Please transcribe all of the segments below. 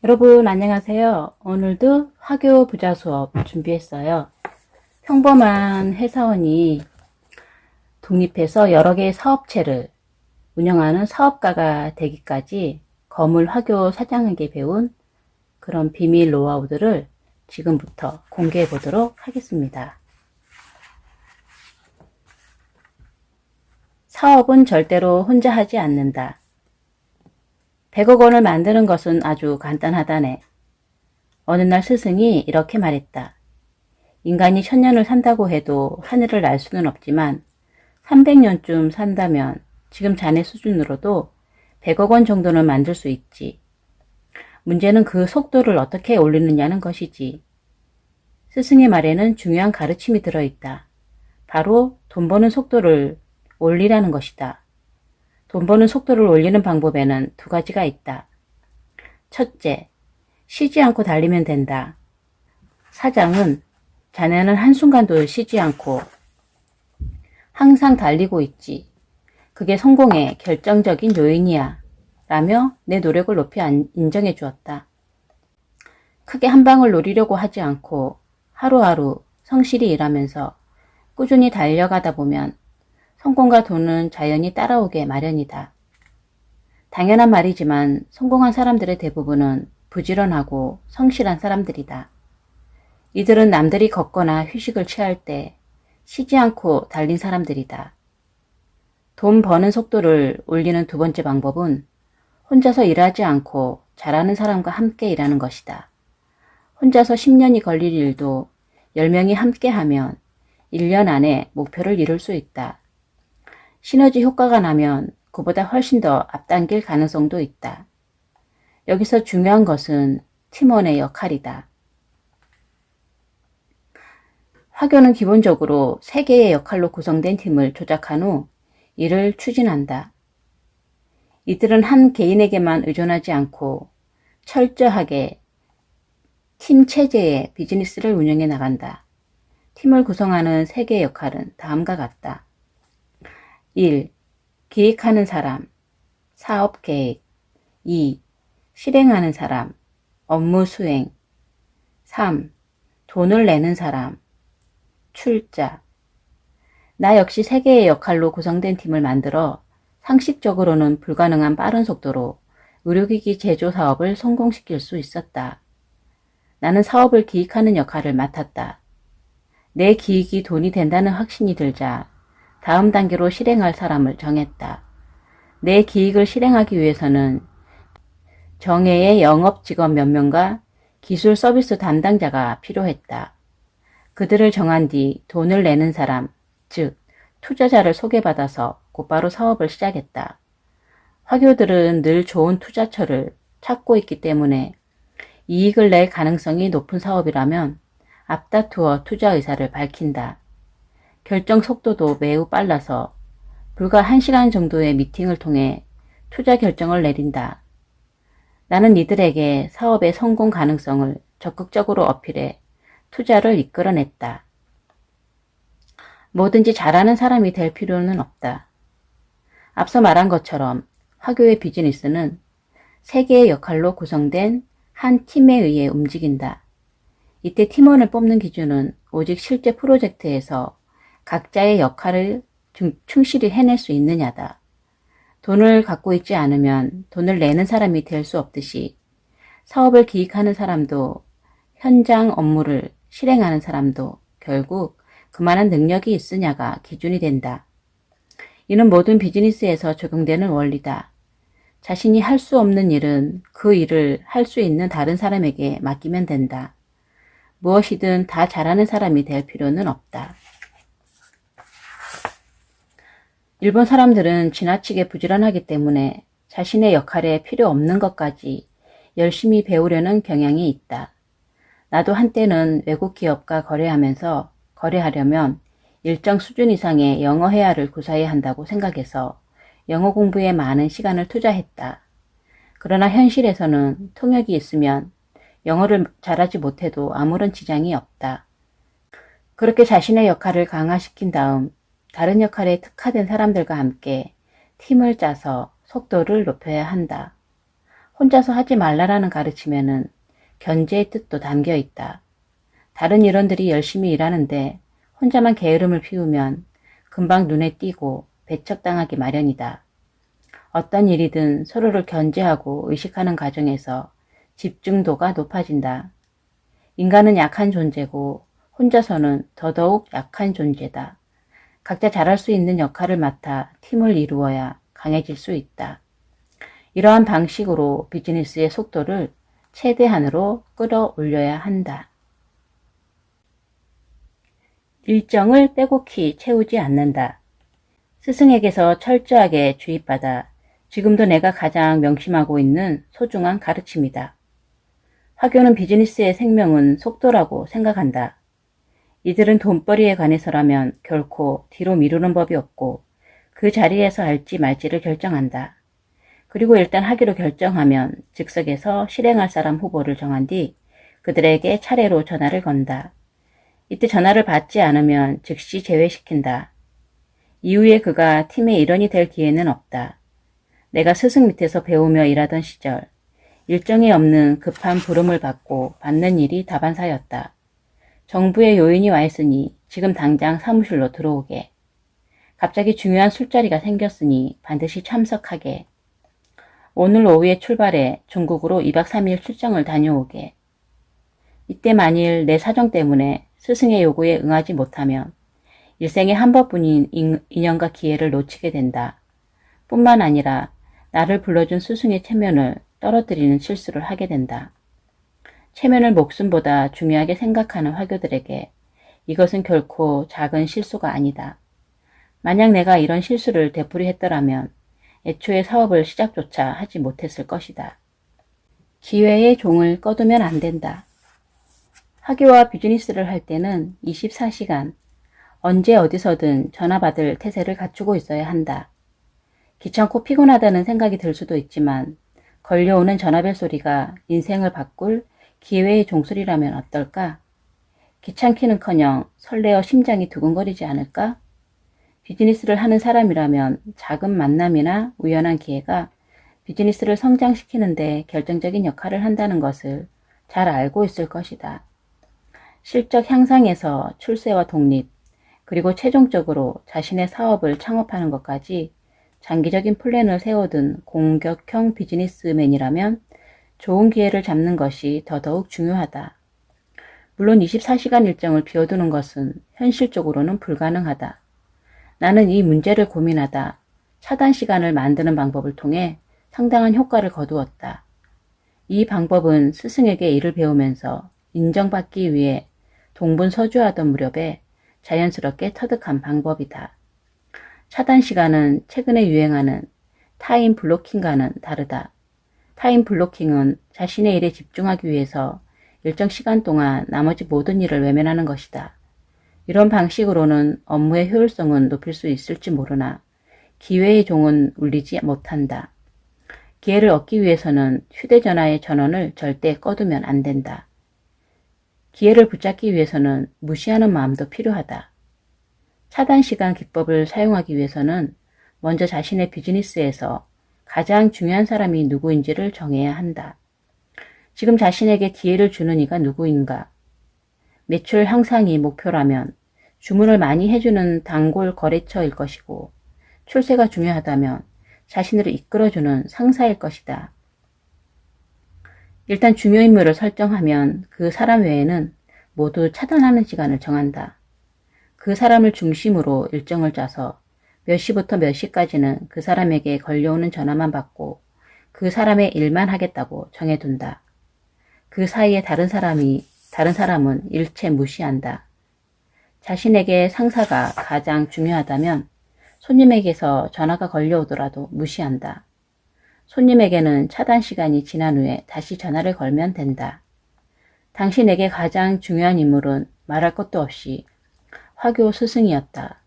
여러분 안녕하세요. 오늘도 화교 부자 수업 준비했어요. 평범한 회사원이 독립해서 여러 개의 사업체를 운영하는 사업가가 되기까지 거물 화교 사장에게 배운 그런 비밀 노하우들을 지금부터 공개해 보도록 하겠습니다. 사업은 절대로 혼자 하지 않는다. 100억 원을 만드는 것은 아주 간단하다네. 어느 날 스승이 이렇게 말했다. 인간이 1000년을 산다고 해도 하늘을 날 수는 없지만 300년쯤 산다면 지금 자네 수준으로도 100억 원 정도는 만들 수 있지. 문제는 그 속도를 어떻게 올리느냐는 것이지. 스승의 말에는 중요한 가르침이 들어있다. 바로 돈 버는 속도를 올리라는 것이다. 돈 버는 속도를 올리는 방법에는 두 가지가 있다. 첫째, 쉬지 않고 달리면 된다. 사장은 자네는 한순간도 쉬지 않고 항상 달리고 있지. 그게 성공의 결정적인 요인이야. 라며 내 노력을 높이 인정해 주었다. 크게 한 방을 노리려고 하지 않고 하루하루 성실히 일하면서 꾸준히 달려가다 보면 성공과 돈은 자연히 따라오게 마련이다. 당연한 말이지만 성공한 사람들의 대부분은 부지런하고 성실한 사람들이다. 이들은 남들이 걷거나 휴식을 취할 때 쉬지 않고 달린 사람들이다. 돈 버는 속도를 올리는 두 번째 방법은 혼자서 일하지 않고 잘하는 사람과 함께 일하는 것이다. 혼자서 10년이 걸릴 일도 10명이 함께 하면 1년 안에 목표를 이룰 수 있다. 시너지 효과가 나면 그보다 훨씬 더 앞당길 가능성도 있다. 여기서 중요한 것은 팀원의 역할이다. 화교는 기본적으로 3개의 역할로 구성된 팀을 조작한 후 일을 추진한다. 이들은 한 개인에게만 의존하지 않고 철저하게 팀 체제의 비즈니스를 운영해 나간다. 팀을 구성하는 3개의 역할은 다음과 같다. 1. 기획하는 사람, 사업 계획. 2. 실행하는 사람, 업무 수행. 3. 돈을 내는 사람, 출자. 나 역시 3개의 역할로 구성된 팀을 만들어 상식적으로는 불가능한 빠른 속도로 의료기기 제조 사업을 성공시킬 수 있었다. 나는 사업을 기획하는 역할을 맡았다. 내 기획이 돈이 된다는 확신이 들자 다음 단계로 실행할 사람을 정했다. 내 기획을 실행하기 위해서는 정예의 영업 직원 몇 명과 기술 서비스 담당자가 필요했다. 그들을 정한 뒤 돈을 내는 사람, 즉 투자자를 소개받아서 곧바로 사업을 시작했다. 화교들은 늘 좋은 투자처를 찾고 있기 때문에 이익을 낼 가능성이 높은 사업이라면 앞다투어 투자 의사를 밝힌다. 결정 속도도 매우 빨라서 불과 1시간 정도의 미팅을 통해 투자 결정을 내린다. 나는 이들에게 사업의 성공 가능성을 적극적으로 어필해 투자를 이끌어냈다. 뭐든지 잘하는 사람이 될 필요는 없다. 앞서 말한 것처럼 화교의 비즈니스는 3개의 역할로 구성된 한 팀에 의해 움직인다. 이때 팀원을 뽑는 기준은 오직 실제 프로젝트에서 각자의 역할을 충실히 해낼 수 있느냐다. 돈을 갖고 있지 않으면 돈을 내는 사람이 될 수 없듯이 사업을 기획하는 사람도 현장 업무를 실행하는 사람도 결국 그만한 능력이 있으냐가 기준이 된다. 이는 모든 비즈니스에서 적용되는 원리다. 자신이 할 수 없는 일은 그 일을 할 수 있는 다른 사람에게 맡기면 된다. 무엇이든 다 잘하는 사람이 될 필요는 없다. 일본 사람들은 지나치게 부지런하기 때문에 자신의 역할에 필요 없는 것까지 열심히 배우려는 경향이 있다. 나도 한때는 외국 기업과 거래하려면 일정 수준 이상의 영어 회화를 구사해야 한다고 생각해서 영어 공부에 많은 시간을 투자했다. 그러나 현실에서는 통역이 있으면 영어를 잘하지 못해도 아무런 지장이 없다. 그렇게 자신의 역할을 강화시킨 다음 다른 역할에 특화된 사람들과 함께 팀을 짜서 속도를 높여야 한다. 혼자서 하지 말라라는 가르침에는 견제의 뜻도 담겨 있다. 다른 일원들이 열심히 일하는데 혼자만 게으름을 피우면 금방 눈에 띄고 배척당하기 마련이다. 어떤 일이든 서로를 견제하고 의식하는 과정에서 집중도가 높아진다. 인간은 약한 존재고 혼자서는 더더욱 약한 존재다. 각자 잘할 수 있는 역할을 맡아 팀을 이루어야 강해질 수 있다. 이러한 방식으로 비즈니스의 속도를 최대한으로 끌어올려야 한다. 일정을 빼곡히 채우지 않는다. 스승에게서 철저하게 주입받아 지금도 내가 가장 명심하고 있는 소중한 가르침이다. 화교는 비즈니스의 생명은 속도라고 생각한다. 이들은 돈벌이에 관해서라면 결코 뒤로 미루는 법이 없고 그 자리에서 할지 말지를 결정한다. 그리고 일단 하기로 결정하면 즉석에서 실행할 사람 후보를 정한 뒤 그들에게 차례로 전화를 건다. 이때 전화를 받지 않으면 즉시 제외시킨다. 이후에 그가 팀의 일원이 될 기회는 없다. 내가 스승 밑에서 배우며 일하던 시절 일정이 없는 급한 부름을 받고 받는 일이 다반사였다. 정부의 요인이 와 있으니 지금 당장 사무실로 들어오게. 갑자기 중요한 술자리가 생겼으니 반드시 참석하게. 오늘 오후에 출발해 중국으로 2박 3일 출장을 다녀오게. 이때 만일 내 사정 때문에 스승의 요구에 응하지 못하면 일생에 한 번뿐인 인연과 기회를 놓치게 된다. 뿐만 아니라 나를 불러준 스승의 체면을 떨어뜨리는 실수를 하게 된다. 체면을 목숨보다 중요하게 생각하는 화교들에게 이것은 결코 작은 실수가 아니다. 만약 내가 이런 실수를 되풀이했더라면 애초에 사업을 시작조차 하지 못했을 것이다. 기회의 종을 꺼두면 안 된다. 화교와 비즈니스를 할 때는 24시간 언제 어디서든 전화 받을 태세를 갖추고 있어야 한다. 귀찮고 피곤하다는 생각이 들 수도 있지만 걸려오는 전화벨 소리가 인생을 바꿀 기회의 종소리라면 어떨까? 귀찮기는커녕 설레어 심장이 두근거리지 않을까? 비즈니스를 하는 사람이라면 작은 만남이나 우연한 기회가 비즈니스를 성장시키는데 결정적인 역할을 한다는 것을 잘 알고 있을 것이다. 실적 향상에서 출세와 독립, 그리고 최종적으로 자신의 사업을 창업하는 것까지 장기적인 플랜을 세워둔 공격형 비즈니스맨이라면 좋은 기회를 잡는 것이 더더욱 중요하다. 물론 24시간 일정을 비워두는 것은 현실적으로는 불가능하다. 나는 이 문제를 고민하다 차단 시간을 만드는 방법을 통해 상당한 효과를 거두었다. 이 방법은 스승에게 일을 배우면서 인정받기 위해 동분서주하던 무렵에 자연스럽게 터득한 방법이다. 차단 시간은 최근에 유행하는 타임 블로킹과는 다르다. 타임 블로킹은 자신의 일에 집중하기 위해서 일정 시간 동안 나머지 모든 일을 외면하는 것이다. 이런 방식으로는 업무의 효율성은 높일 수 있을지 모르나 기회의 종은 울리지 못한다. 기회를 얻기 위해서는 휴대전화의 전원을 절대 꺼두면 안 된다. 기회를 붙잡기 위해서는 무시하는 마음도 필요하다. 차단 시간 기법을 사용하기 위해서는 먼저 자신의 비즈니스에서 가장 중요한 사람이 누구인지를 정해야 한다. 지금 자신에게 기회를 주는 이가 누구인가? 매출 향상이 목표라면 주문을 많이 해주는 단골 거래처일 것이고, 출세가 중요하다면 자신을 이끌어주는 상사일 것이다. 일단 중요 인물을 설정하면 그 사람 외에는 모두 차단하는 시간을 정한다. 그 사람을 중심으로 일정을 짜서 몇 시부터 몇 시까지는 그 사람에게 걸려오는 전화만 받고 그 사람의 일만 하겠다고 정해둔다. 그 사이에 다른 사람은 일체 무시한다. 자신에게 상사가 가장 중요하다면 손님에게서 전화가 걸려오더라도 무시한다. 손님에게는 차단 시간이 지난 후에 다시 전화를 걸면 된다. 당신에게 가장 중요한 인물은 말할 것도 없이 화교 스승이었다.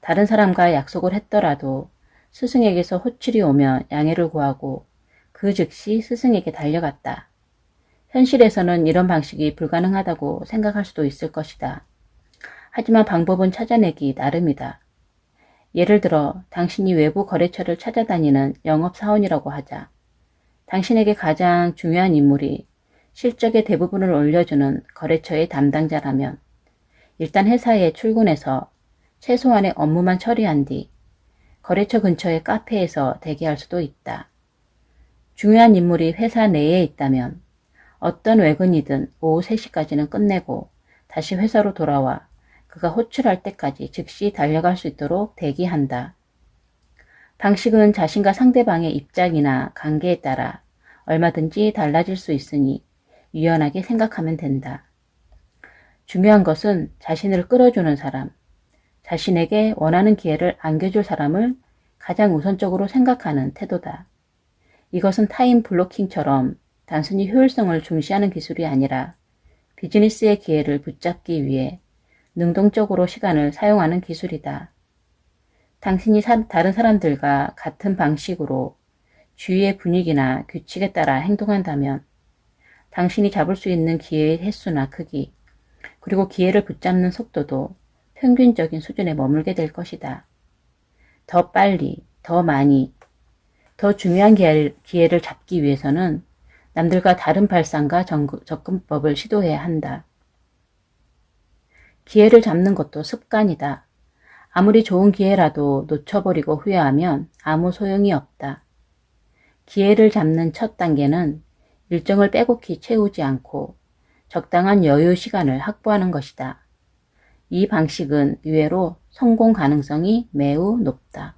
다른 사람과 약속을 했더라도 스승에게서 호출이 오면 양해를 구하고 그 즉시 스승에게 달려갔다. 현실에서는 이런 방식이 불가능하다고 생각할 수도 있을 것이다. 하지만 방법은 찾아내기 나름이다. 예를 들어 당신이 외부 거래처를 찾아다니는 영업사원이라고 하자. 당신에게 가장 중요한 인물이 실적의 대부분을 올려주는 거래처의 담당자라면 일단 회사에 출근해서 최소한의 업무만 처리한 뒤 거래처 근처의 카페에서 대기할 수도 있다. 중요한 인물이 회사 내에 있다면 어떤 외근이든 오후 3시까지는 끝내고 다시 회사로 돌아와 그가 호출할 때까지 즉시 달려갈 수 있도록 대기한다. 방식은 자신과 상대방의 입장이나 관계에 따라 얼마든지 달라질 수 있으니 유연하게 생각하면 된다. 중요한 것은 자신을 끌어주는 사람, 자신에게 원하는 기회를 안겨줄 사람을 가장 우선적으로 생각하는 태도다. 이것은 타임 블로킹처럼 단순히 효율성을 중시하는 기술이 아니라 비즈니스의 기회를 붙잡기 위해 능동적으로 시간을 사용하는 기술이다. 당신이 다른 사람들과 같은 방식으로 주위의 분위기나 규칙에 따라 행동한다면 당신이 잡을 수 있는 기회의 횟수나 크기, 그리고 기회를 붙잡는 속도도 평균적인 수준에 머물게 될 것이다. 더 빨리, 더 많이, 더 중요한 기회를 잡기 위해서는 남들과 다른 발상과 접근법을 시도해야 한다. 기회를 잡는 것도 습관이다. 아무리 좋은 기회라도 놓쳐버리고 후회하면 아무 소용이 없다. 기회를 잡는 첫 단계는 일정을 빼곡히 채우지 않고 적당한 여유 시간을 확보하는 것이다. 이 방식은 의외로 성공 가능성이 매우 높다.